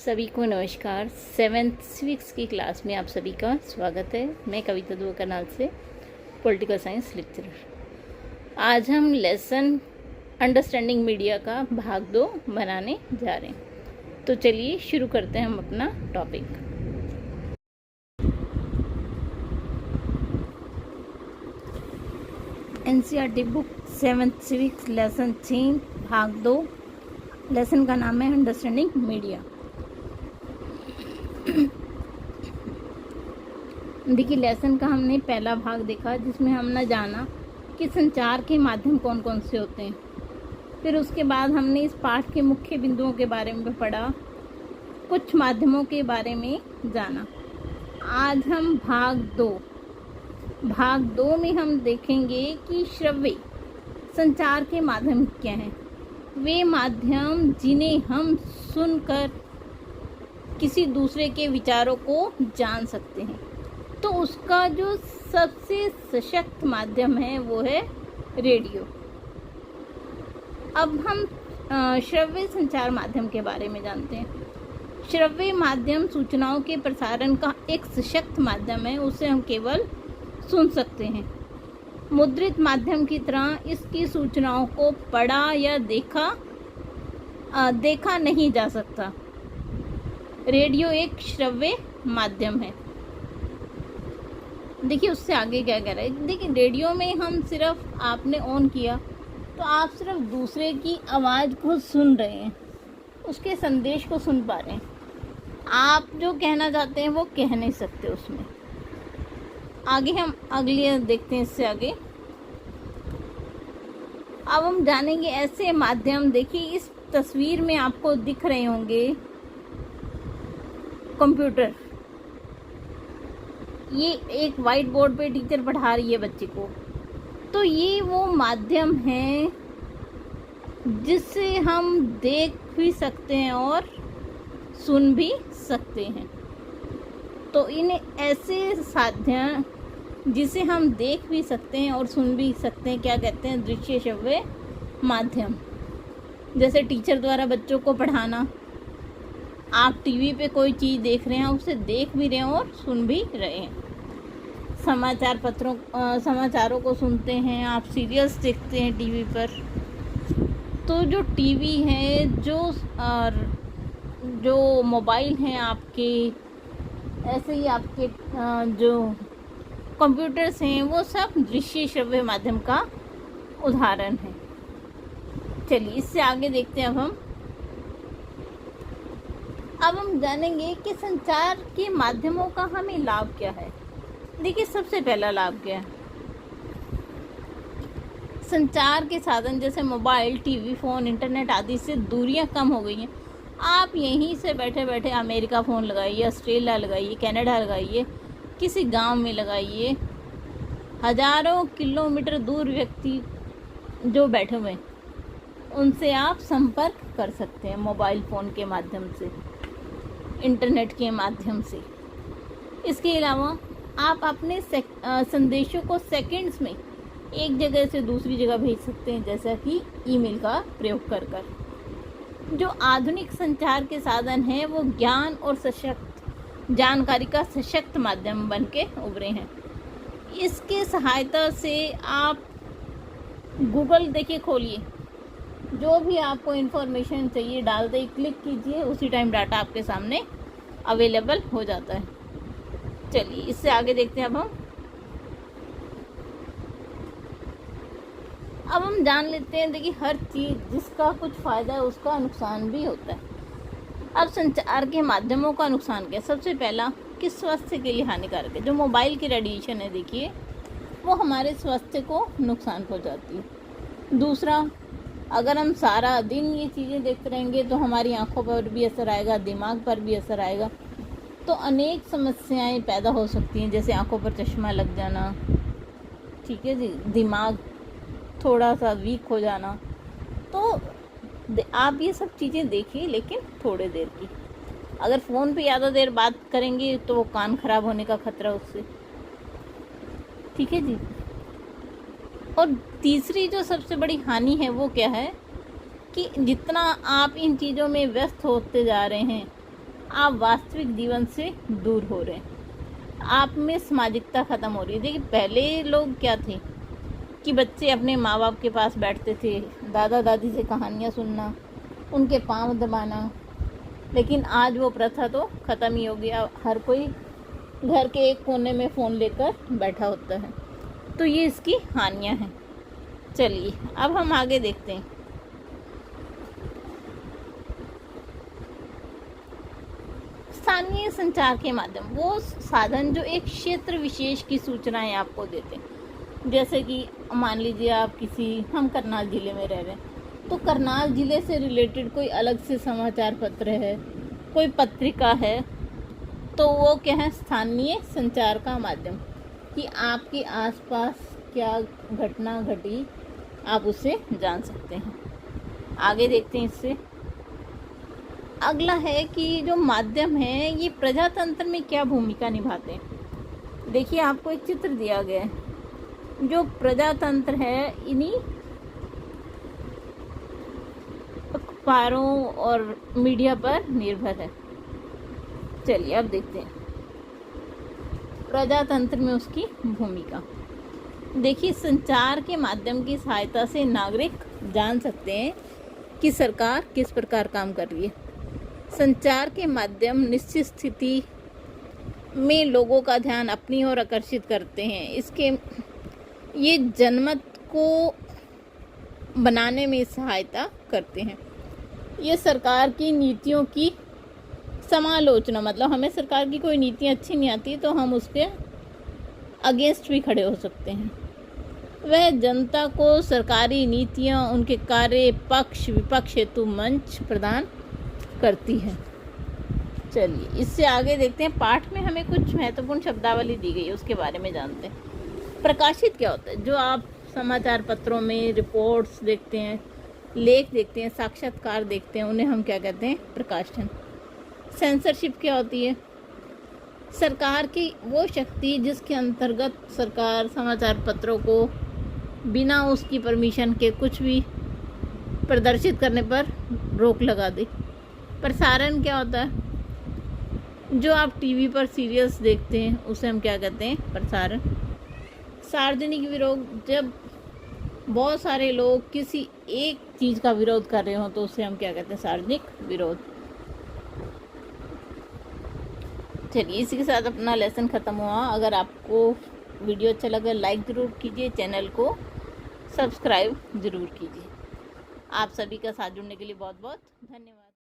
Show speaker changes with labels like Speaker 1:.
Speaker 1: सभी को नमस्कार। 7th सिविक्स की क्लास में आप सभी का स्वागत है। मैं कविता दुआ करनाल से पॉलिटिकल साइंस लेक्चरर। आज हम लेसन अंडरस्टैंडिंग मीडिया का भाग 2 बनाने जा रहे हैं। तो चलिए शुरू करते हैं हम अपना topic. NCERT book 7th civics lesson 3 भाग 2। लेसन का नाम है अंडरस्टैंडिंग मीडिया। देखिए, लेसन का हमने पहला भाग देखा जिसमें हमने जाना कि संचार के माध्यम कौन कौन से होते हैं। फिर उसके बाद हमने इस पाठ के मुख्य बिंदुओं के बारे में पढ़ा, कुछ माध्यमों के बारे में जाना। आज हम भाग 2 में हम देखेंगे कि श्रव्य संचार के माध्यम क्या हैं। वे माध्यम जिन्हें हम सुनकर किसी दूसरे के विचारों को जान सकते हैं। तो उसका जो सबसे सशक्त माध्यम है वो है रेडियो। अब हम श्रव्य संचार माध्यम के बारे में जानते हैं। श्रव्य माध्यम सूचनाओं के प्रसारण का एक सशक्त माध्यम है, उसे हम केवल सुन सकते हैं। मुद्रित माध्यम की तरह इसकी सूचनाओं को पढ़ा या देखा नहीं जा सकता। रेडियो एक श्रव्य माध्यम है। देखिए उससे आगे क्या कह रहा है। देखिए, रेडियो में हम सिर्फ आपने ऑन किया तो आप सिर्फ दूसरे की आवाज़ को सुन रहे हैं, उसके संदेश को सुन पा रहे हैं। आप जो कहना चाहते हैं वो कह नहीं सकते उसमें। आगे हम अगले देखते हैं, इससे आगे अब हम जानेंगे ऐसे माध्यम। देखिए इस तस्वीर में आपको दिख रहे होंगे कंप्यूटर। ये एक वाइट बोर्ड पे टीचर पढ़ा रही है बच्चे को। तो ये वो माध्यम है जिससे हम देख भी सकते हैं और सुन भी सकते हैं। तो इन ऐसे साधन जिसे हम देख भी सकते हैं और सुन भी सकते हैं, क्या कहते हैं? दृश्य श्रव्य माध्यम। जैसे टीचर द्वारा बच्चों को पढ़ाना, आप टीवी पे कोई चीज़ देख रहे हैं, उसे देख भी रहे हैं और सुन भी रहे हैं। समाचारों को सुनते हैं, आप सीरियल्स देखते हैं टीवी पर। तो जो टीवी है, जो मोबाइल हैं आपके, ऐसे ही आपके जो कंप्यूटर्स हैं, वो सब दृश्य श्रव्य माध्यम का उदाहरण है। चलिए इससे आगे देखते हैं। अब हम जानेंगे कि संचार के माध्यमों का हमें लाभ क्या है। देखिए सबसे पहला लाभ क्या है। संचार के साधन जैसे मोबाइल, टीवी, फ़ोन, इंटरनेट आदि से दूरियां कम हो गई हैं। आप यहीं से बैठे बैठे अमेरिका फ़ोन लगाइए, ऑस्ट्रेलिया लगाइए, कनाडा लगाइए, किसी गांव में लगाइए, हज़ारों किलोमीटर दूर व्यक्ति जो बैठे हुए हैं उनसे आप संपर्क कर सकते हैं मोबाइल फ़ोन के माध्यम से, इंटरनेट के माध्यम से। इसके अलावा आप अपने संदेशों को सेकंड्स में एक जगह से दूसरी जगह भेज सकते हैं, जैसा कि ईमेल का प्रयोग कर कर। जो आधुनिक संचार के साधन हैं वो ज्ञान और जानकारी का सशक्त माध्यम बन के उभरे हैं। इसके सहायता से आप गूगल देखिए खोलिए, जो भी आपको इन्फॉर्मेशन चाहिए डाल दे, क्लिक कीजिए, उसी टाइम डाटा आपके सामने अवेलेबल हो जाता है। चलिए इससे आगे देखते हैं। अब हम जान लेते हैं। देखिए हर चीज़ जिसका कुछ फ़ायदा है उसका नुकसान भी होता है। अब संचार के माध्यमों का नुकसान क्या है? सबसे पहला कि स्वास्थ्य के लिए हानिकारक है। जो मोबाइल की रेडिएशन है, देखिए वो हमारे स्वास्थ्य को नुकसान पहुंचाती है। दूसरा, अगर हम सारा दिन ये चीज़ें देखते रहेंगे तो हमारी आंखों पर भी असर आएगा, दिमाग पर भी असर आएगा। तो अनेक समस्याएं पैदा हो सकती हैं, जैसे आंखों पर चश्मा लग जाना, ठीक है जी, दिमाग थोड़ा सा वीक हो जाना। तो आप ये सब चीज़ें देखिए, लेकिन थोड़ी देर की। अगर फ़ोन पे ज़्यादा देर बात करेंगे तो वो कान खराब होने का खतरा उससे, ठीक है जी। और तीसरी जो सबसे बड़ी हानि है वो क्या है कि जितना आप इन चीज़ों में व्यस्त होते जा रहे हैं आप वास्तविक जीवन से दूर हो रहे हैं, आप में सामाजिकता ख़त्म हो रही है। देखिए पहले लोग क्या थे कि बच्चे अपने माँ बाप के पास बैठते थे, दादा दादी से कहानियाँ सुनना, उनके पाँव दबाना, लेकिन आज वो प्रथा तो ख़त्म ही हो गया। हर कोई घर के एक कोने में फ़ोन लेकर बैठा होता है, तो ये इसकी हानियाँ हैं। चलिए अब हम आगे देखते हैं। स्थानीय संचार के माध्यम वो साधन जो एक क्षेत्र विशेष की सूचनाएं आपको देते हैं। जैसे कि मान लीजिए आप हम करनाल ज़िले में रह रहे हैं, तो करनाल ज़िले से रिलेटेड कोई अलग से समाचार पत्र है, कोई पत्रिका है, तो वो क्या है, स्थानीय संचार का माध्यम, कि आपके आसपास क्या घटना घटी आप उसे जान सकते हैं। आगे देखते हैं इससे। अगला है कि जो माध्यम है ये प्रजातंत्र में क्या भूमिका निभाते हैं। देखिए आपको एक चित्र दिया गया है। जो प्रजातंत्र है इन्हीं अखबारों और मीडिया पर निर्भर है। चलिए अब देखते हैं प्रजातंत्र में उसकी भूमिका। देखिए संचार के माध्यम की सहायता से नागरिक जान सकते हैं कि सरकार किस प्रकार काम कर रही है। संचार के माध्यम निश्चित स्थिति में लोगों का ध्यान अपनी ओर आकर्षित करते हैं। ये जनमत को बनाने में सहायता करते हैं। ये सरकार की नीतियों की समालोचना, मतलब हमें सरकार की कोई नीतियाँ अच्छी नहीं आती तो हम उसके अगेंस्ट भी खड़े हो सकते हैं। वह जनता को सरकारी नीतियाँ, उनके कार्य, पक्ष विपक्ष हेतु मंच प्रदान करती है। चलिए इससे आगे देखते हैं। पाठ में हमें कुछ महत्वपूर्ण शब्दावली दी गई है, उसके बारे में जानते हैं। प्रकाशित क्या होता है? जो आप समाचार पत्रों में रिपोर्ट्स देखते हैं, लेख देखते हैं, साक्षात्कार देखते हैं, उन्हें हम क्या कहते हैं? प्रकाशन। सेंसरशिप क्या होती है? सरकार की वो शक्ति जिसके अंतर्गत सरकार समाचार पत्रों को बिना उसकी परमिशन के कुछ भी प्रदर्शित करने पर रोक लगा दे। प्रसारण क्या होता है? जो आप टीवी पर सीरियल्स देखते हैं उसे हम क्या कहते हैं? प्रसारण। सार्वजनिक विरोध, जब बहुत सारे लोग किसी एक चीज़ का विरोध कर रहे हो तो उसे हम क्या कहते हैं? सार्वजनिक विरोध। चलिए इसी के साथ अपना लेसन ख़त्म हुआ। अगर आपको वीडियो अच्छा लगा लाइक ज़रूर कीजिए, चैनल को सब्सक्राइब ज़रूर कीजिए। आप सभी का साथ जुड़ने के लिए बहुत बहुत धन्यवाद।